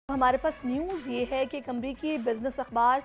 हमारे पास न्यूज़ ये है कि एक अमरीकी बिजनेस अखबार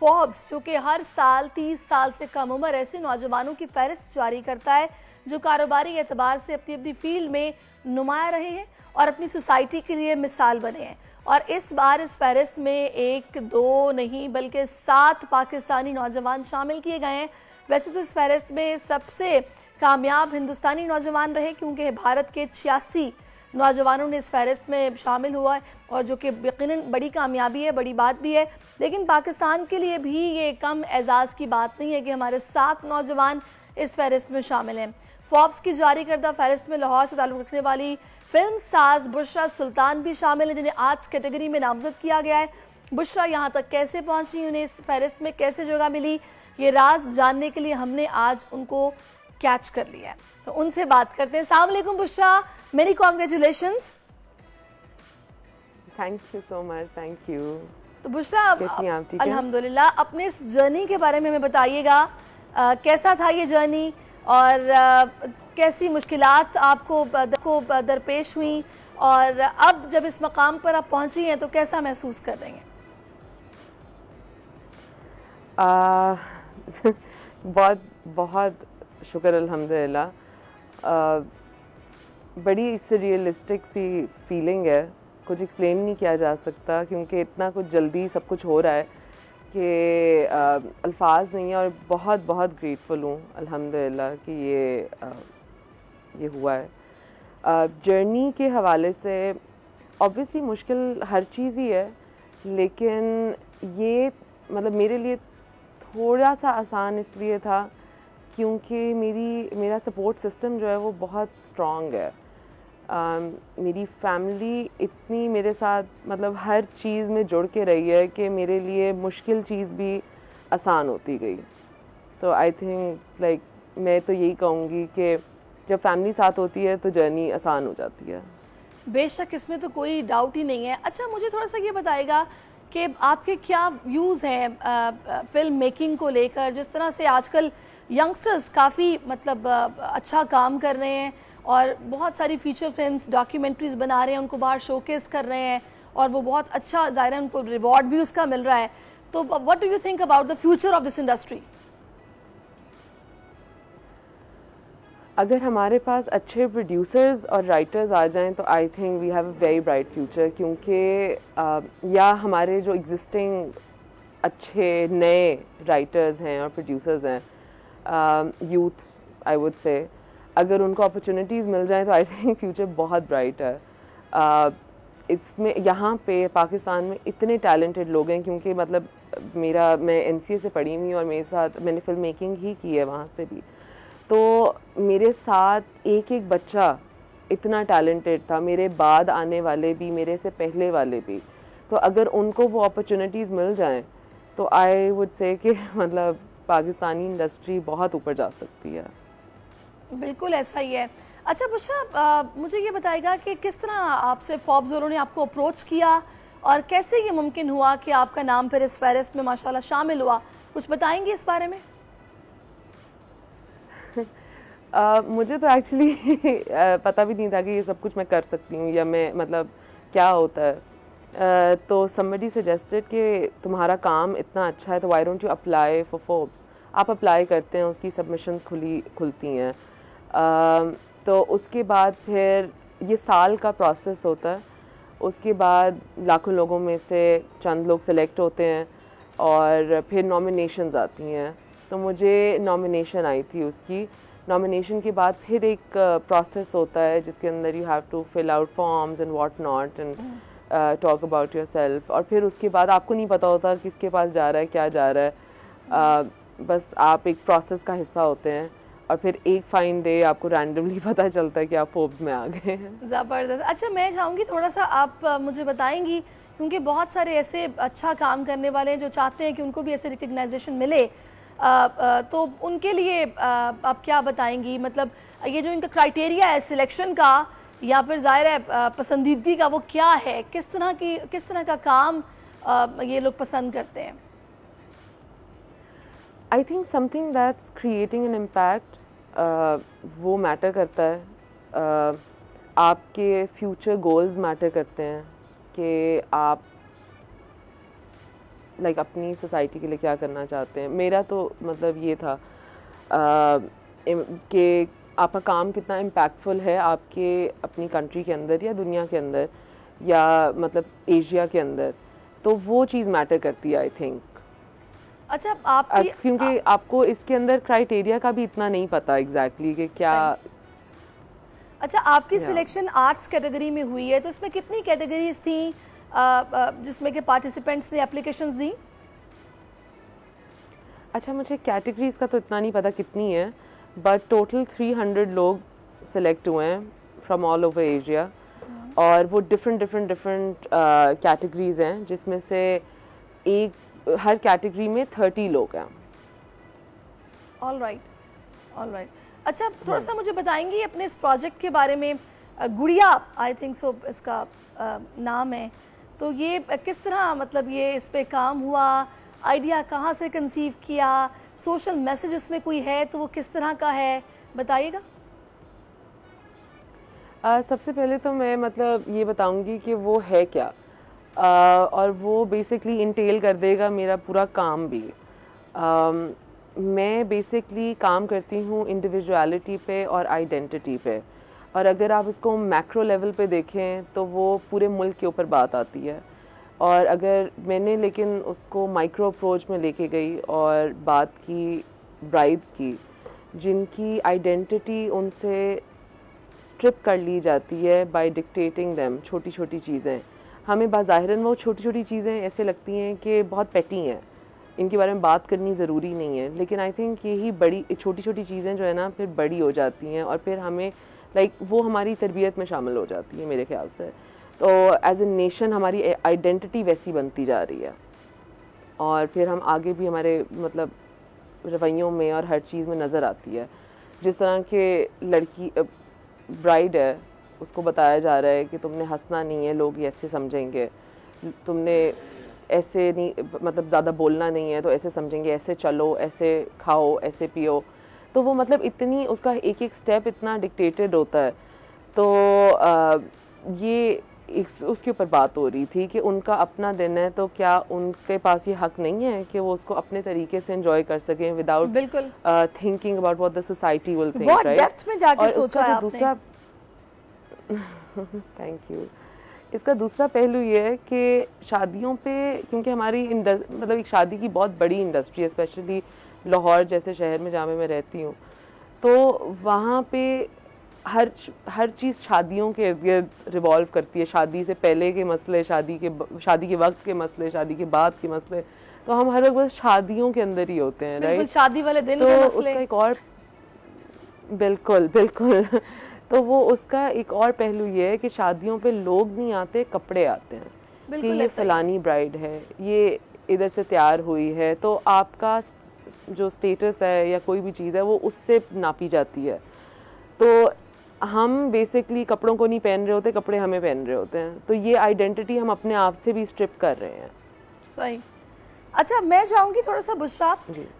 फोर्ब्स जो कि हर साल 30 साल से कम उम्र ऐसे नौजवानों की फहरिस्त जारी करता है जो कारोबारी एतबार से अपनी अपनी फील्ड में नुमाया रहे हैं और अपनी सोसाइटी के लिए मिसाल बने हैं। और इस बार इस फहरिस्त में एक दो नहीं बल्कि 7 पाकिस्तानी नौजवान शामिल किए गए हैं। वैसे तो इस फहरिस्त में सबसे कामयाब हिंदुस्तानी नौजवान रहे क्योंकि भारत के 86 नौजवानों ने इस फहरिस्त में शामिल हुआ है और जो कि यकीनन बड़ी कामयाबी है, बड़ी बात भी है। लेकिन पाकिस्तान के लिए भी ये कम एजाज़ की बात नहीं है कि हमारे 7 नौजवान इस फहरिस्त में शामिल हैं। फोर्ब्स की जारी करदा फहरिस्त में लाहौर से ताल्लुक़ रखने वाली फिल्म साज बुशरा सुल्तान भी शामिल है जिन्हें आर्ट्स कैटेगरी में नामजद किया गया है। बुशरा यहाँ तक कैसे पहुँची, उन्हें इस फहरिस्त में कैसे जगह मिली, ये राज जानने के लिए हमने आज उनको कैच कर लिया है, तो उनसे बात करते हैं। अस्सलाम वालेकुम बुशरा, मेरी congratulations. Thank you so much, thank you. तो बुशरा, आप अल्हम्दुलिल्लाह, अपने इस जर्नी के बारे में हमें बताइएगा, कैसा था ये जर्नी और कैसी मुश्किलात आपको दरपेश हुई और अब जब इस मकाम पर आप पहुंची हैं तो कैसा महसूस कर रही हैं? बहुत बहुत शुक्र अल्हम्दुलिल्लाह। बड़ी इससे रियलिस्टिक सी फीलिंग है, कुछ एक्सप्लेन नहीं किया जा सकता क्योंकि इतना कुछ जल्दी सब कुछ हो रहा है कि अल्फाज नहीं है। और बहुत बहुत ग्रेटफुल हूँ अल्हम्दुलिल्लाह कि ये हुआ है। जर्नी के हवाले से ऑब्वियसली मुश्किल हर चीज़ ही है, लेकिन ये मतलब मेरे लिए थोड़ा सा आसान इसलिए था क्योंकि मेरा सपोर्ट सिस्टम जो है वो बहुत स्ट्रॉन्ग है। मेरी फैमिली इतनी मेरे साथ मतलब हर चीज़ में जुड़ के रही है कि मेरे लिए मुश्किल चीज़ भी आसान होती गई। तो आई थिंक लाइक मैं तो यही कहूँगी कि जब फैमिली साथ होती है तो जर्नी आसान हो जाती है। बेशक, इसमें तो कोई डाउट ही नहीं है। अच्छा, मुझे थोड़ा सा ये बताएगा कि आपके क्या व्यूज़ हैं फिल्म मेकिंग को लेकर, जिस तरह से आजकल यंगस्टर्स काफ़ी मतलब अच्छा काम कर रहे हैं और बहुत सारी फीचर फिल्म्स, डॉक्यूमेंट्रीज़ बना रहे हैं, उनको बाहर शोकेस कर रहे हैं और वो बहुत अच्छा ज़ाहिर है उनको रिवॉर्ड भी उसका मिल रहा है। तो what do you think about the future of this industry? अगर हमारे पास अच्छे प्रोड्यूसर्स और राइटर्स आ जाएं तो I think we have a very bright future, क्योंकि या हमारे जो एग्जिस्टिंग अच्छे नए राइटर्स हैं और प्रोड्यूसर्स हैं, यूथ आई वुड से, अगर उनको अपॉर्चुनिटीज़ मिल जाएं तो आई थिंक फ्यूचर बहुत ब्राइट है। इसमें यहाँ पे पाकिस्तान में इतने टैलेंटेड लोग हैं क्योंकि मतलब मैं NCA से पढ़ी हुई और मेरे साथ मैंने फिल्म मेकिंग ही की है वहाँ से भी। तो मेरे साथ एक एक बच्चा इतना टैलेंटेड था, मेरे बाद आने वाले भी, मेरे से पहले वाले भी। तो अगर उनको वो अपॉर्चुनिटीज़ मिल जाएं तो आई वुड से कि मतलब पाकिस्तानी इंडस्ट्री बहुत ऊपर जा सकती है। बिल्कुल ऐसा ही है। अच्छा बुशरा, मुझे ये बताएगा कि किस तरह आपसे फोर्ब्स वालों ने आपको अप्रोच किया और कैसे ये मुमकिन हुआ कि आपका नाम फिर इस फहरिस्त में माशाल्लाह शामिल हुआ, कुछ बताएंगे इस बारे में? मुझे तो एक्चुअली पता भी नहीं था कि ये सब कुछ मैं कर सकती हूँ या मैं मतलब क्या होता है। तो somebody suggested कि तुम्हारा काम इतना अच्छा है तो why don't you apply for Forbes। आप अप्लाई करते हैं, उसकी सबमिशंस खुलती हैं। तो उसके बाद फिर ये साल का प्रोसेस होता है। उसके बाद लाखों लोगों में से चंद लोग सेलेक्ट होते हैं और फिर नॉमिनेशंस आती हैं। तो मुझे नॉमिनेशन आई थी, उसकी नॉमिनेशन के बाद फिर एक प्रोसेस होता है जिसके अंदर you have to fill out forms and what not and talk about yourself. और फिर उसके बाद आपको नहीं पता होता किसके पास जा रहा है, क्या जा रहा है। बस आप एक प्रोसेस का हिस्सा होते हैं और फिर एक फाइन डे आपको रैंडमली पता चलता है कि आप फोर्ब्स में आ गए हैं। ज़बरदस्त। अच्छा, मैं चाहूँगी थोड़ा सा आप मुझे बताएंगी, क्योंकि बहुत सारे ऐसे अच्छा काम करने वाले हैं जो चाहते हैं कि उनको भी ऐसे रिकग्नाइजेशन मिले, तो उनके लिए आप क्या बताएंगी? मतलब ये जो इनका क्राइटेरिया है सिलेक्शन का या फिर ज़ाहिर है पसंदीदगी का, वो क्या है? किस तरह का काम ये लोग पसंद करते हैं? I think something that's creating an impact वो मैटर करता है। आपके फ्यूचर गोल्स मैटर करते हैं कि आप लाइक अपनी सोसाइटी के लिए क्या करना चाहते हैं। मेरा तो मतलब ये था कि आपका काम कितना इम्पैक्टफुल है आपके अपनी कंट्री के अंदर या दुनिया के अंदर या मतलब एशिया के अंदर, तो वो चीज़ मैटर करती है आई थिंक। अच्छा, आपकी क्योंकि आपको इसके अंदर क्राइटेरिया का भी इतना नहीं पता एग्जैक्टली कि क्या। अच्छा, आपकी सिलेक्शन आर्ट्स कैटेगरी में हुई है, तो इसमें कितनी कैटेगरीज थी जिसमें के पार्टिसिपेंट्स ने एप्लीकेशंस दी? अच्छा, मुझे कैटेगरीज का तो इतना नहीं पता कितनी है, बट टोटल 300 लोग सिलेक्ट हुए हैं फ्रॉम ऑल ओवर एशिया, और वो डिफरेंट कैटेगरीज हैं, जिसमें से हर कैटेगरी में 30 लोग हैं। All right. अच्छा, थोड़ा सा मुझे बताएंगी अपने इस प्रोजेक्ट के बारे में। गुड़िया, आई थिंक सो इसका नाम है, तो ये किस तरह मतलब ये इस पे काम हुआ, आइडिया कहाँ से कंसीव किया, सोशल मैसेज इसमें कोई है तो वो किस तरह का है, बताइएगा। सबसे पहले तो मैं मतलब ये बताऊंगी कि वो है क्या, और वो बेसिकली इंटेल कर देगा मेरा पूरा काम भी। मैं बेसिकली काम करती हूँ इंडिविजुअलिटी पे और आइडेंटिटी पे, और अगर आप इसको मैक्रो लेवल पे देखें तो वो पूरे मुल्क के ऊपर बात आती है। और अगर मैंने लेकिन उसको माइक्रो अप्रोच में लेके गई और बात की ब्राइड्स की, जिनकी आइडेंटिटी उनसे स्ट्रिप कर ली जाती है बाय डिक्टेटिंग देम छोटी छोटी चीज़ें। हमें बाज़ाहिरन वो छोटी छोटी चीज़ें ऐसे लगती हैं कि बहुत पेटी हैं, इनके बारे में बात करनी ज़रूरी नहीं है, लेकिन आई थिंक यही बड़ी छोटी छोटी चीज़ें जो है ना फिर बड़ी हो जाती हैं, और फिर हमें वो हमारी तरबियत में शामिल हो जाती है मेरे ख्याल से। तो एज ए नेशन हमारी आइडेंटिटी वैसी बनती जा रही है, और फिर हम आगे भी हमारे मतलब रवैयों में और हर चीज़ में नज़र आती है। जिस तरह के लड़की ब्राइड है, उसको बताया जा रहा है कि तुमने हंसना नहीं है, लोग ऐसे समझेंगे, तुमने ऐसे नहीं मतलब ज़्यादा बोलना नहीं है तो ऐसे समझेंगे, ऐसे चलो, ऐसे खाओ, ऐसे पियो। तो वो मतलब इतनी उसका एक एक स्टेप इतना डिक्टेटेड होता है। तो ये उसके ऊपर बात हो रही थी कि उनका अपना दिन है, तो क्या उनके पास ये हक नहीं है कि वो उसको अपने तरीके से एंजॉय कर सकें without thinking about what the society will think, right? बहुत डेप्थ में जाके सोचा है आपने। दूसरा थैंक यू। इसका दूसरा पहलू ये है कि शादियों पे, क्योंकि हमारी मतलब एक शादी की बहुत बड़ी इंडस्ट्री है, स्पेशली लाहौर जैसे शहर में जहाँ मैं रहती हूँ, तो वहाँ पे हर चीज़ शादियों के इर्द गिर्द रिवॉल्व करती है। शादी से पहले के मसले, शादी के वक्त के मसले, शादी के बाद के मसले, तो हम हर वक्त शादियों के अंदर ही होते हैं, राइट? शादी वाले दिन तो के मसले। उसका एक और बिल्कुल तो वो उसका एक और पहलू ये है कि शादियों पे लोग नहीं आते, कपड़े आते हैं कि ये फलानी ब्राइड है, ये इधर से तैयार हुई है, तो आपका जो स्टेटस है या कोई भी चीज़ है वो उससे नापी जाती है। तो हम बेसिकली कपड़ों को नहीं पहन रहे होते, कपड़े हमें पहन रहे होते हैं, तो ये आइडेंटिटी हम अपने आप से भी स्ट्रिप कर रहे हैं। सही। अच्छा, मैं चाहूँगी थोड़ा सा बुशरा,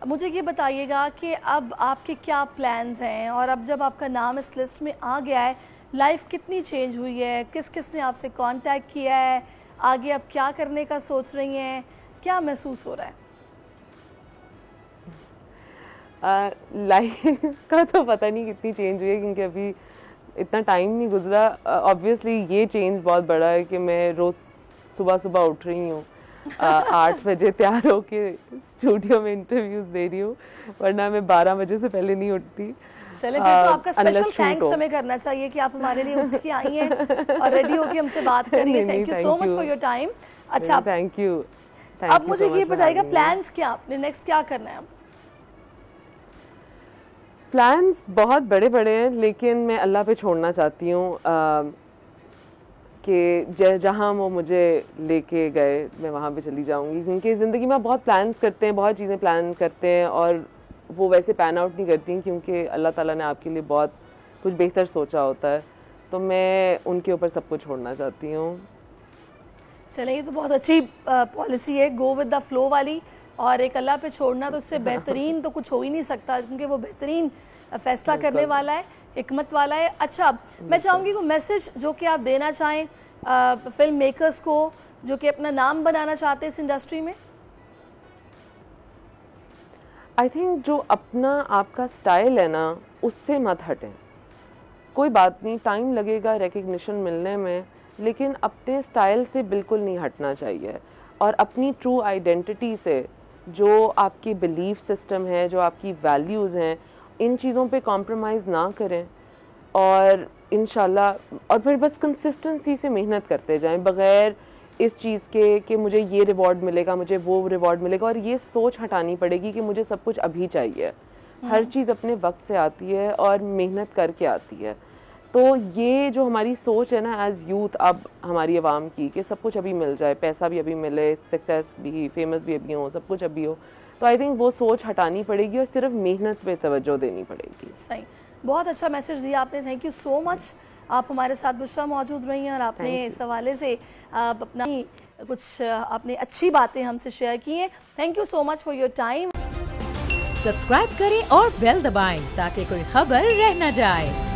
मुझे ये बताइएगा कि अब आपके क्या प्लान्स हैं, और अब जब आपका नाम इस लिस्ट में आ गया है, लाइफ कितनी चेंज हुई है, किस किस ने आपसे कांटेक्ट किया है, आगे अब क्या करने का सोच रही हैं, क्या महसूस हो रहा है? लाइफ का तो पता नहीं कितनी चेंज हुई है, क्योंकि अभी इतना टाइम नहीं गुजरा। ऑब्वियसली ये चेंज बहुत बड़ा है कि मैं रोज़ सुबह सुबह उठ रही हूँ 8 बजे तैयार होके स्टूडियो में इंटरव्यूज दे रही हूँ, वरना मैं 12 बजे से पहले नहीं उठती। चले, फिर तो आपका स्पेशल थैंक्स हमें करना चाहिए कि आप हमारे लिए उठ के आई हैं और रेडी होके हमसे बात कर रही हैं। Thank you so much for your time. अच्छा, थैंक यू। अब मुझे ये बताइएगा, प्लान्स क्या आपने, नेक्स्ट क्या करना है? प्लान्स बहुत बड़े बड़े हैं, लेकिन मैं अल्लाह पे छोड़ना चाहती हूँ कि जहाँ वो मुझे लेके गए मैं वहाँ पे चली जाऊँगी, क्योंकि ज़िंदगी में बहुत प्लान्स करते हैं, बहुत चीज़ें प्लान करते हैं, और वो वैसे पैन आउट नहीं करती, क्योंकि अल्लाह ताला ने आपके लिए बहुत कुछ बेहतर सोचा होता है। तो मैं उनके ऊपर सब कुछ छोड़ना चाहती हूँ। चलिए, ये तो बहुत अच्छी पॉलिसी है, गो विद द फ्लो वाली, और एक अल्लाह पे छोड़ना, तो इससे बेहतरीन तो कुछ हो ही नहीं सकता, क्योंकि वो बेहतरीन फैसला करने वाला है, हिकमत वाला है। अच्छा, मैं चाहूँगी वो मैसेज जो कि आप देना चाहें फिल्म मेकर्स को जो कि अपना नाम बनाना चाहते हैं इस इंडस्ट्री में? आई थिंक जो अपना आपका स्टाइल है ना, उससे मत हटें। कोई बात नहीं, टाइम लगेगा रिकग्निशन मिलने में, लेकिन अपने स्टाइल से बिल्कुल नहीं हटना चाहिए। और अपनी ट्रू आइडेंटिटी से, जो आपकी बिलीफ सिस्टम है, जो आपकी वैल्यूज़ हैं, इन चीज़ों पे कॉम्प्रोमाइज़ ना करें। और इंशाल्लाह और फिर बस कंसिस्टेंसी से मेहनत करते जाएं, बग़ैर इस चीज़ के कि मुझे ये रिवॉर्ड मिलेगा, मुझे वो रिवॉर्ड मिलेगा। और ये सोच हटानी पड़ेगी कि मुझे सब कुछ अभी चाहिए। हर चीज़ अपने वक्त से आती है और मेहनत करके आती है। तो ये जो हमारी सोच है ना एज़ यूथ, अब हमारी आवाम की, कि सब कुछ अभी मिल जाए, पैसा भी अभी मिले, सक्सेस भी, फेमस भी अभी हो, सब कुछ अभी हो, तो आई थिंक वो सोच हटानी पड़ेगी और सिर्फ मेहनत पे तवज्जो देनी पड़ेगी। सही, बहुत अच्छा मैसेज दिया आपने, थैंक यू सो मच। आप हमारे साथ बुशरा मौजूद रही हैं और आपने इस हवाले से अपना कुछ अपनी अच्छी बातें हमसे शेयर की हैं। Thank you so much for your time. Subscribe करें और बेल दबाएं ताकि कोई खबर रह न जाए।